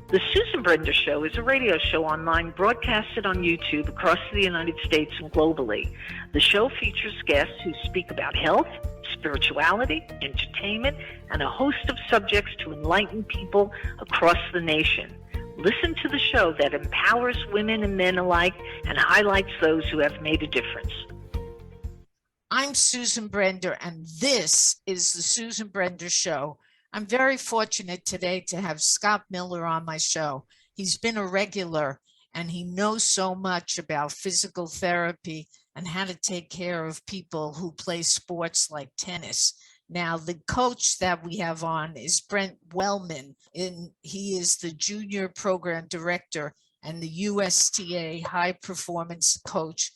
The Susan Brender Show is a radio show online broadcasted on YouTube across the United States and globally. The show features guests who speak about health, spirituality, entertainment, and a host of subjects to enlighten people across the nation. Listen to the show that empowers women and men alike and highlights those who have made a difference. I'm Susan Brender, and this is the Susan Brender Show. I'm very fortunate today to have Scott Miller on my show. He's been a regular, and he knows so much about physical therapy and how to take care of people who play sports like tennis. Now, the coach that we have on is Brent Wellman, and he is the Junior Program Director and the USTA High Performance Coach.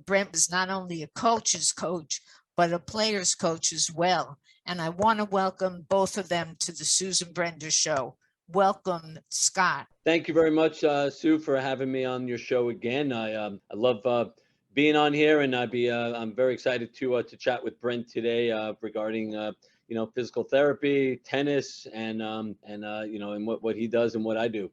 Brent is not only a coach's coach, but a player's coach as well. And I want to welcome both of them to the Susan Brender Show. Welcome, Scott. Thank you very much, Sue, for having me on your show again. I love being on here, and I'm very excited to chat with Brent today regarding physical therapy, tennis, and what he does and what I do.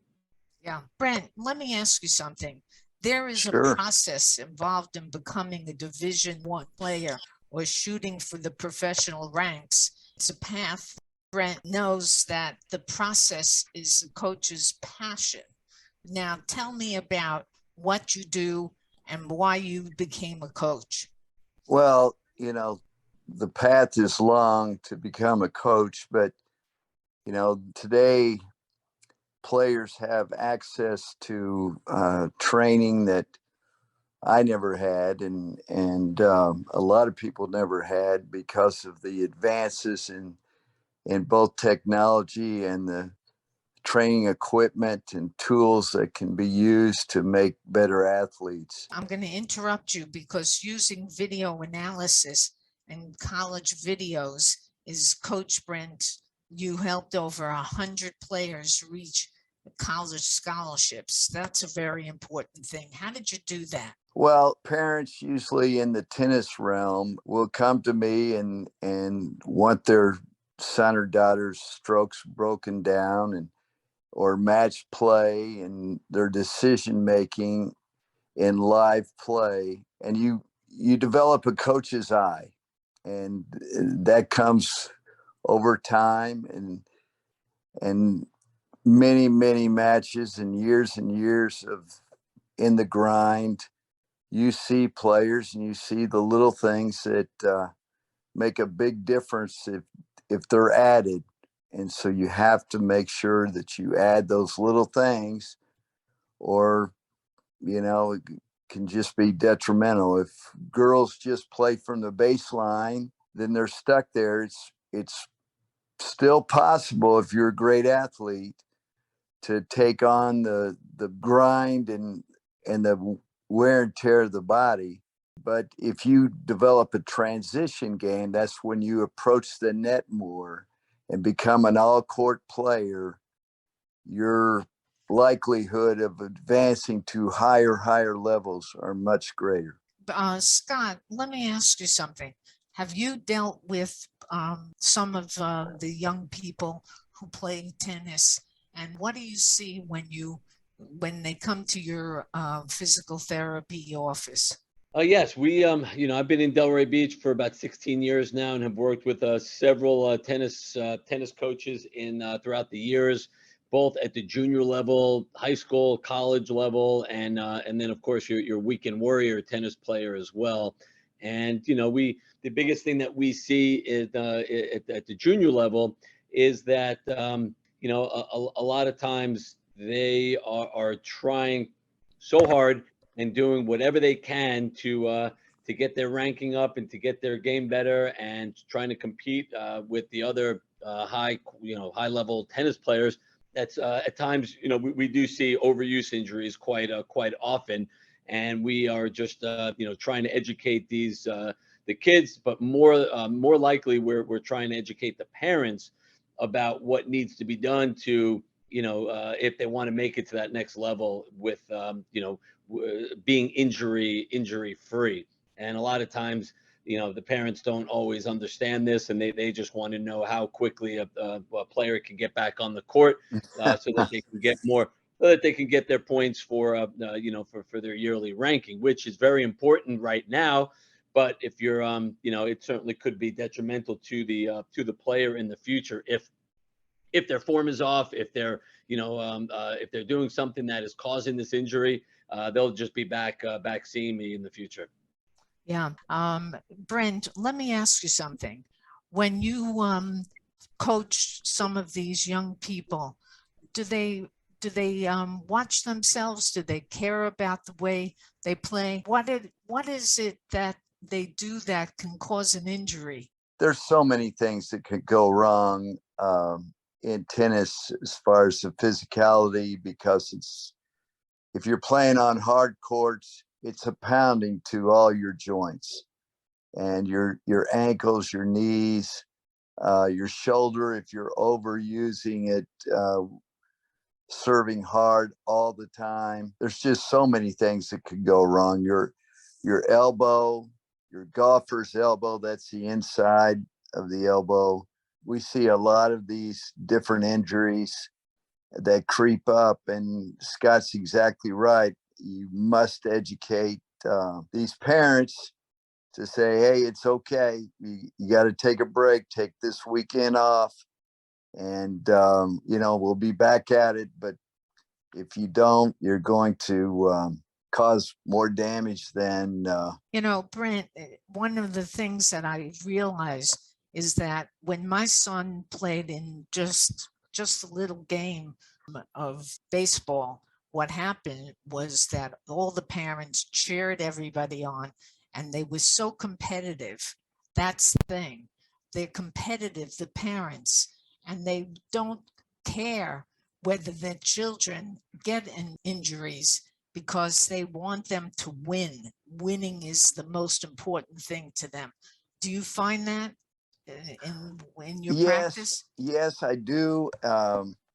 Yeah, Brent, let me ask you something. There is Sure. a process involved in becoming a Division I player or shooting for the professional ranks. It's a path. Brent knows that the process is the coach's passion. Now, tell me about what you do and why you became a coach. Well, the path is long to become a coach, but, today players have access to training that I never had, and a lot of people never had because of the advances in both technology and the training equipment and tools that can be used to make better athletes. I'm going to interrupt you because using video analysis and college videos is Coach Brent. You helped over 100 players reach college scholarships. That's a very important thing. How did you do that? Well, parents usually in the tennis realm will come to me and want their son or daughter's strokes broken down or match play and their decision making in live play. And you develop a coach's eye, and that comes over time and many, many matches and years of in the grind. You see players and you see the little things that make a big difference if they're added. And so you have to make sure that you add those little things, or, it can just be detrimental. If girls just play from the baseline, then they're stuck there. It's still possible, if you're a great athlete, to take on the grind and the wear and tear of the body. But if you develop a transition game, that's when you approach the net more and become an all-court player. Your likelihood of advancing to higher levels are much greater. Scott, let me ask you something. Have you dealt with some of the young people who play tennis, and what do you see when they come to your physical therapy office? Yes, I've been in Delray Beach for about 16 years now and have worked with several tennis coaches throughout the years, both at the junior level, high school, college level, and then of course your weekend warrior tennis player as well. And the biggest thing that we see is at the junior level is that a lot of times they are trying so hard and doing whatever they can to get their ranking up and to get their game better and trying to compete with the other high level tennis players. That's at times, we do see overuse injuries quite often, and we are just trying to educate the kids, but more likely we're trying to educate the parents about what needs to be done to if they want to make it to that next level with being injury free. And a lot of times the parents don't always understand this, and they just want to know how quickly a player can get back on the court, so that they can get more, so that they can get their points for for their yearly ranking, which is very important right now. But if you're it certainly could be detrimental to the player in the future if their form is off, if they're if they're doing something that is causing this injury, they'll just be back seeing me in the future. Yeah. Brent, let me ask you something. When you coach some of these young people, do they watch themselves? Do they care about the way they play? What is it that they do that can cause an injury? There's so many things that could go wrong in tennis as far as the physicality, because if you're playing on hard courts, it's a pounding to all your joints and your ankles, your knees, your shoulder. If you're overusing it, serving hard all the time, there's just so many things that could go wrong. Your elbow, your golfer's elbow, that's the inside of the elbow. We see a lot of these different injuries that creep up, and Scott's exactly right. You must educate these parents to say, hey, it's okay. You got to take a break, take this weekend off, and we'll be back at it. But if you don't, you're going to cause more damage than Brent, one of the things that I realized is that when my son played in just a little game of baseball, what happened was that all the parents cheered everybody on, and they were so competitive. That's the thing. They're competitive, the parents, and they don't care whether their children get injuries, because they want them to win. Winning is the most important thing to them. Do you find that in your practice? Yes, I do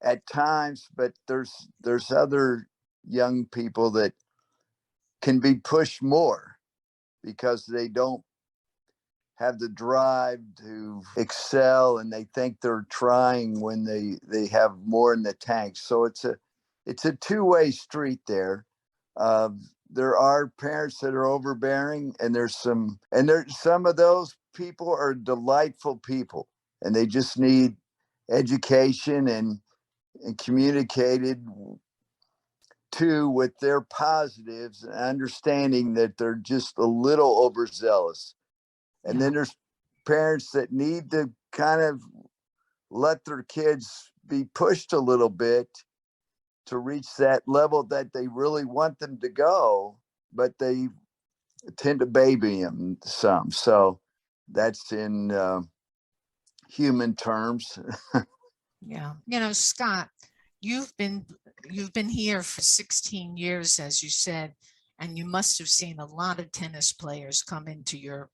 at times, but there's other young people that can be pushed more because they don't have the drive to excel, and they think they're trying when they have more in the tank. So it's a two-way street there. There are parents that are overbearing, and there's some of those people are delightful people, and they just need education and communicated to with their positives, and understanding that they're just a little overzealous. And then there's parents that need to kind of let their kids be pushed a little bit to reach that level that they really want them to go, but they tend to baby them some. So that's in human terms. Yeah. Scott, you've been here for 16 years, as you said, and you must have seen a lot of tennis players come into your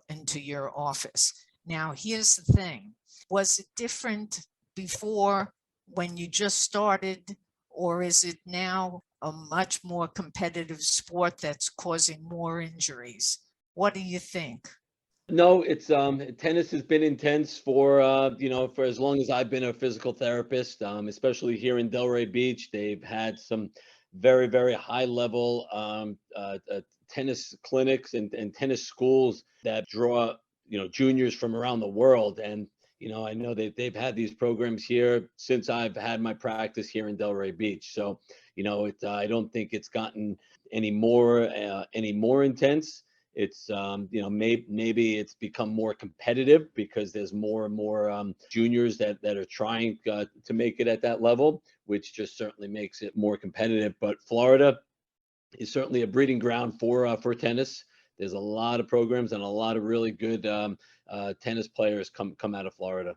into your office. Now, here's the thing. Was it different before when you just started, or is it now a much more competitive sport that's causing more injuries? What do you think? No, it's tennis has been intense for for as long as I've been a physical therapist, especially here in Delray Beach. They've had some very, very high level tennis clinics and tennis schools that draw juniors from around the world. And I know they've had these programs here since I've had my practice here in Delray Beach. So I don't think it's gotten any more intense. It's maybe it's become more competitive because there's more and more juniors that are trying to make it at that level, which just certainly makes it more competitive. But Florida is certainly a breeding ground for tennis. There's a lot of programs and a lot of really good tennis players come out of Florida.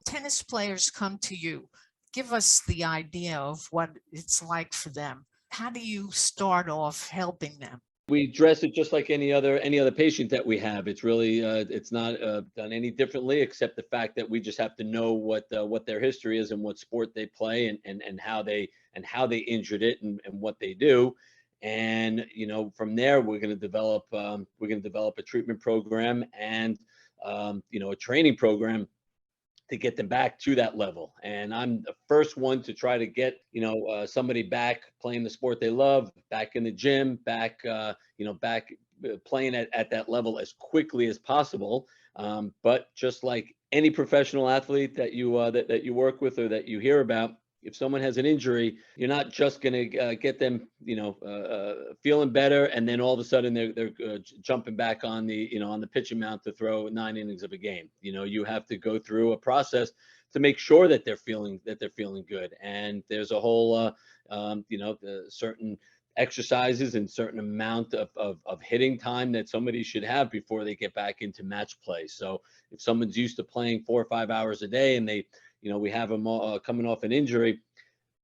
Tennis players come to you. Give us the idea of what it's like for them. How do you start off helping them? We dress it just like any other patient that we have. It's really it's not done any differently, except the fact that we just have to know what their history is and what sport they play and how they injured it and what they do. And, from there, we're going to develop a treatment program and, a training program to get them back to that level. And I'm the first one to try to get, somebody back playing the sport they love, back in the gym, back playing at that level as quickly as possible. But just like any professional athlete that you that you work with or that you hear about, if someone has an injury, you're not just going to get them, feeling better, and then all of a sudden they're jumping back on the pitching mound to throw 9 innings of a game. You have to go through a process to make sure that they're feeling good. And there's a whole, certain exercises and certain amount of hitting time that somebody should have before they get back into match play. So if someone's used to playing 4 or 5 hours a day and they, we have them coming off an injury,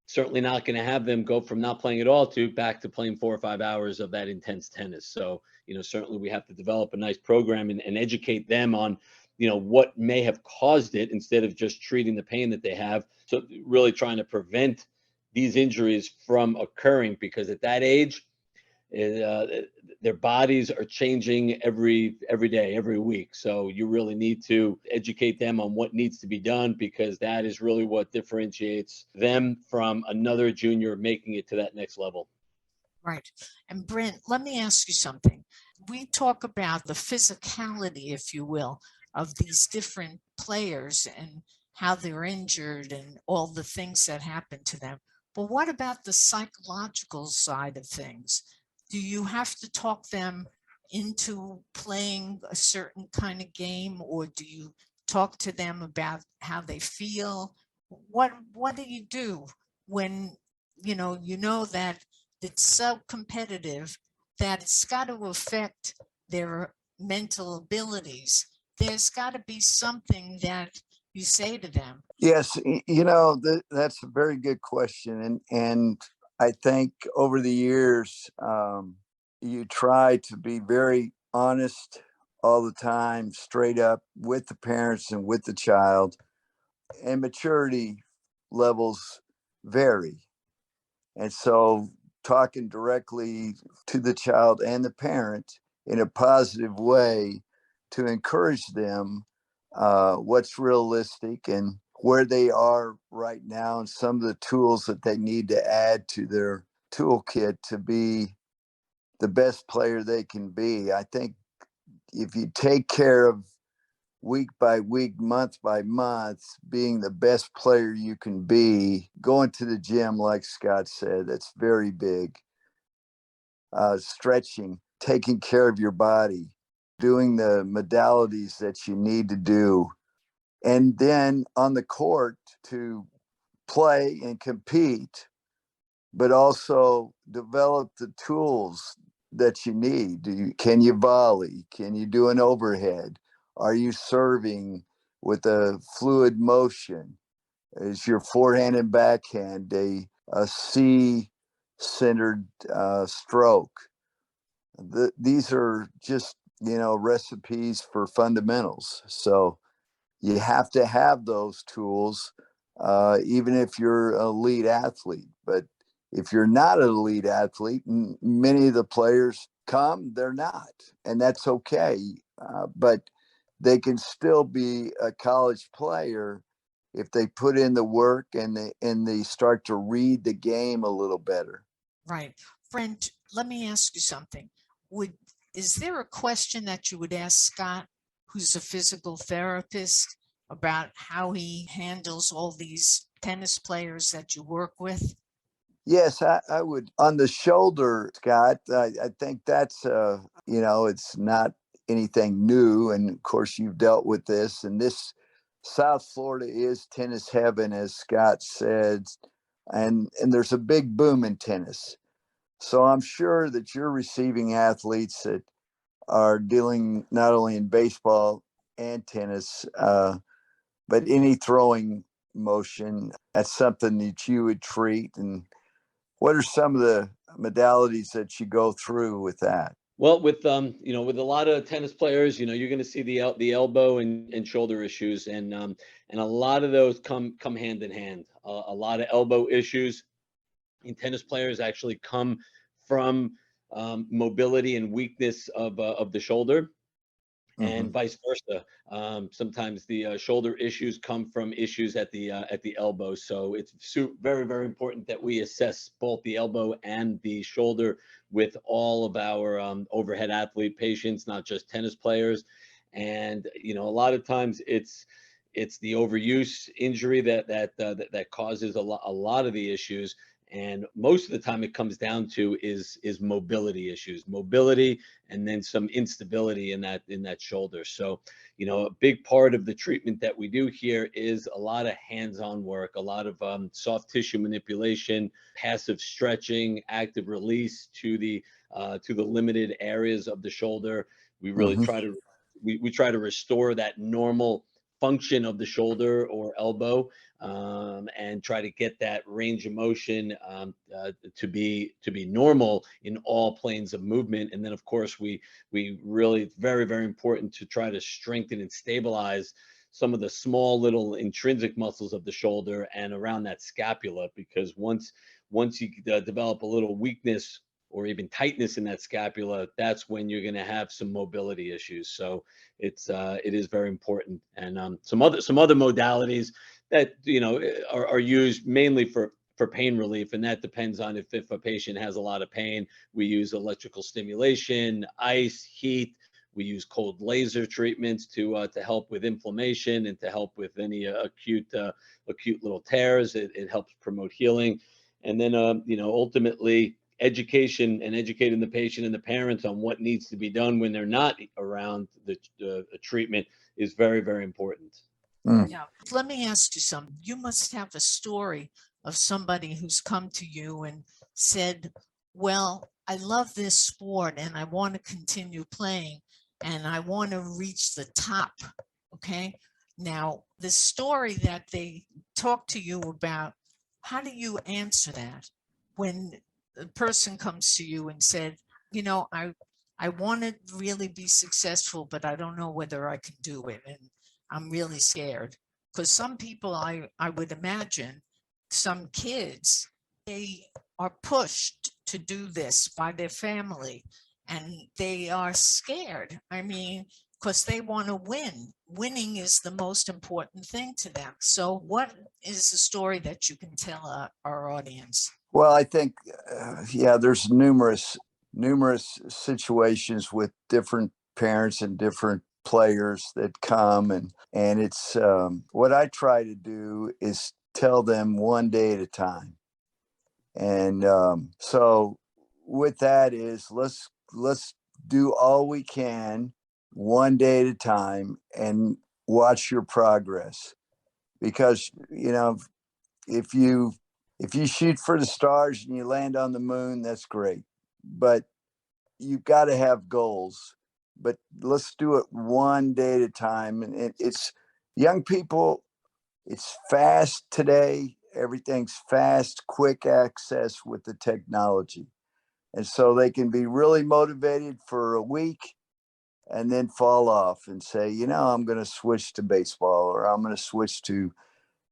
certainly not going to have them go from not playing at all to back to playing 4 or 5 hours of that intense tennis. So, certainly we have to develop a nice program and educate them on, what may have caused it instead of just treating the pain that they have. So really trying to prevent these injuries from occurring, because at that age, their bodies are changing every day, every week. So you really need to educate them on what needs to be done, because that is really what differentiates them from another junior making it to that next level. Right. And Brent, let me ask you something. We talk about the physicality, if you will, of these different players and how they're injured and all the things that happen to them. But what about the psychological side of things? Do you have to talk them into playing a certain kind of game, or do you talk to them about how they feel? What do you do when you know that it's so competitive that it's got to affect their mental abilities? There's got to be something that you say to them. Yes, that's a very good question, and I think over the years, you try to be very honest all the time, straight up with the parents and with the child, and maturity levels vary. And so talking directly to the child and the parent in a positive way to encourage them what's realistic and where they are right now, and some of the tools that they need to add to their toolkit to be the best player they can be. I think if you take care of week by week, month by month, being the best player you can be, going to the gym, like Scott said, that's very big. Stretching, taking care of your body, doing the modalities that you need to do. And then on the court to play and compete, but also develop the tools that you need. Can you volley? Can you do an overhead? Are you serving with a fluid motion? Is your forehand and backhand a C-centered stroke? These are just, recipes for fundamentals. So you have to have those tools, even if you're an elite athlete. But if you're not an elite athlete, and many of the players they're not, and that's okay. But they can still be a college player if they put in the work and they start to read the game a little better. Right. Brent, let me ask you something. Is there a question that you would ask Scott, who's a physical therapist, about how he handles all these tennis players that you work with? Yes, I would. On the shoulder, Scott, I think that's, it's not anything new. And of course, you've dealt with this. And this South Florida is tennis heaven, as Scott said. And there's a big boom in tennis. So I'm sure that you're receiving athletes that are dealing not only in baseball and tennis, but any throwing motion. That's something that you would treat. And what are some of the modalities that you go through with that? Well, with with a lot of tennis players, you're going to see the elbow and shoulder issues, and a lot of those come hand in hand. A lot of elbow issues in tennis players actually come from mobility and weakness of the shoulder, and vice versa. Sometimes the shoulder issues come from issues at the elbow. So it's very, very important that we assess both the elbow and the shoulder with all of our overhead athlete patients, not just tennis players. And a lot of times it's the overuse injury that causes a lot of the issues. And most of the time it comes down to is mobility issues, mobility, and then some instability in that shoulder. So, a big part of the treatment that we do here is a lot of hands-on work, a lot of soft tissue manipulation, passive stretching, active release to the limited areas of the shoulder. We really we try to restore that normal function of the shoulder or elbow, and try to get that range of motion to be normal in all planes of movement. And then, of course, we really, it's very, very important to try to strengthen and stabilize some of the small little intrinsic muscles of the shoulder and around that scapula, because once you develop a little weakness or even tightness in that scapula, that's when you're going to have some mobility issues. So it is very important. And some other modalities that are used mainly for pain relief, and that depends on if a patient has a lot of pain. We use electrical stimulation, ice, heat. We use cold laser treatments to help with inflammation and to help with any acute little tears. It helps promote healing. And then ultimately, educating the patient and the parents on what needs to be done when they're not around the treatment is very, very important. Yeah. Let me ask you something. You must have a story of somebody who's come to you and said, well, I love this sport and I want to continue playing and I want to reach the top. Okay. Now, the story that they talk to you about, how do you answer that when the person comes to you and said, I want to really be successful, but I don't know whether I can do it. And I'm really scared. Because some people, I would imagine, some kids, they are pushed to do this by their family and they are scared. I mean, because they want to win. Winning is the most important thing to them. So what is the story that you can tell our audience? Well, I think, there's numerous situations with different parents and different players that come, and it's what I try to do is tell them one day at a time. And so with that is let's do all we can one day at a time and watch your progress, because if you shoot for the stars and you land on the moon, that's great, but you've got to have goals. But let's do it one day at a time. And it's young people, it's fast today. Everything's fast, quick access with the technology. And so they can be really motivated for a week and then fall off and say, I'm going to switch to baseball, or I'm going to switch to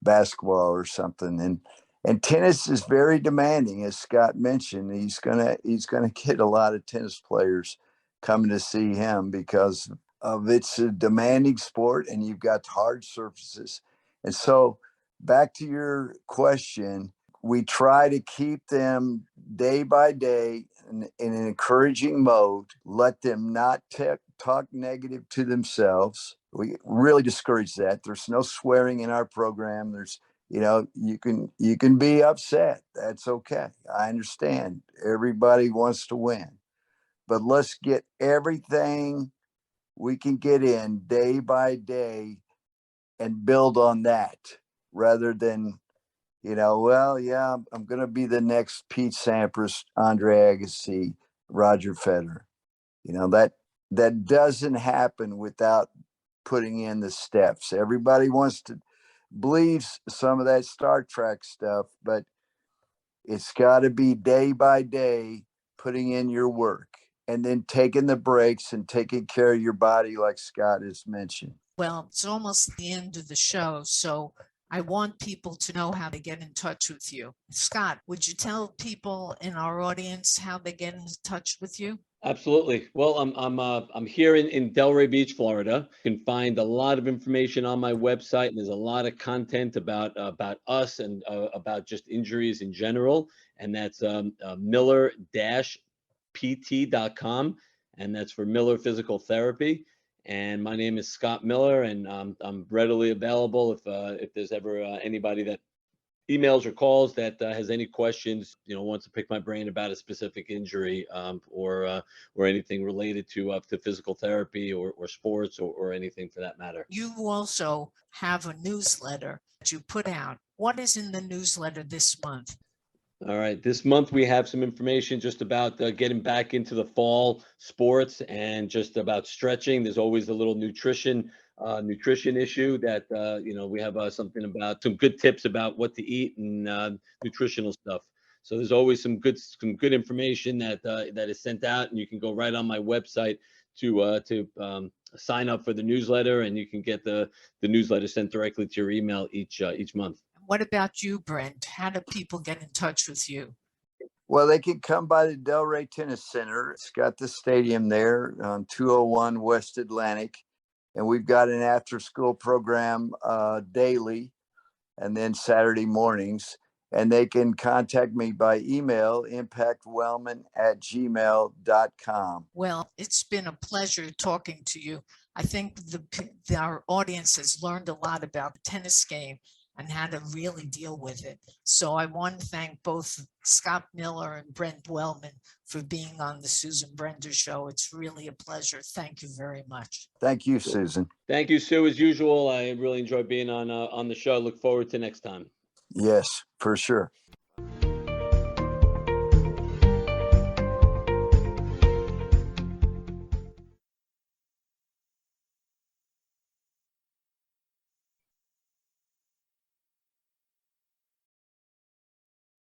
basketball or something. And tennis is very demanding, as Scott mentioned. He's gonna get a lot of tennis players coming to see him because of it's a demanding sport, and you've got hard surfaces. And so, back to your question, we try to keep them day by day in an encouraging mode. Let them not talk negative to themselves. We really discourage that. There's no swearing in our program. There's you can be upset. That's okay. I understand. Everybody wants to win. But let's get everything we can get in day by day and build on that, rather than, I'm going to be the next Pete Sampras, Andre Agassi, Roger Federer. That doesn't happen without putting in the steps. Everybody wants to believes some of that Star Trek stuff, but it's got to be day by day, putting in your work and then taking the breaks and taking care of your body, like Scott has mentioned. Well, it's almost the end of the show, so I want people to know how to get in touch with you. Scott, would you tell people in our audience how they get in touch with you? Absolutely. Well, I'm here in Delray Beach, Florida. You can find a lot of information on my website, and there's a lot of content about us and about just injuries in general. And that's miller-pt.com, and that's for Miller Physical Therapy. And my name is Scott Miller, and I'm readily available if there's ever anybody that emails or calls that has any questions, wants to pick my brain about a specific injury, or anything related to physical therapy or sports or anything for that matter. You also have a newsletter that you put out. What is in the newsletter this month? All right. This month we have some information just about getting back into the fall sports and just about stretching. There's always a little nutrition issue that we have something about some good tips about what to eat and nutritional stuff. So there's always some good information that is sent out, and you can go right on my website to sign up for the newsletter, and you can get the newsletter sent directly to your email each month. What about you, Brent? How do people get in touch with you? Well, they can come by the Delray Tennis Center. It's got the stadium there on 201 West Atlantic. And we've got an after-school program daily and then Saturday mornings. And they can contact me by email, impactwellman@gmail.com. Well, it's been a pleasure talking to you. I think our audience has learned a lot about the tennis game and how to really deal with it. So I want to thank both Scott Miller and Brent Wellman for being on the Susan Brender Show. It's really a pleasure. Thank you very much. Thank you, Susan. Thank you, Sue, as usual. I really enjoyed being on the show. Look forward to next time. Yes, for sure.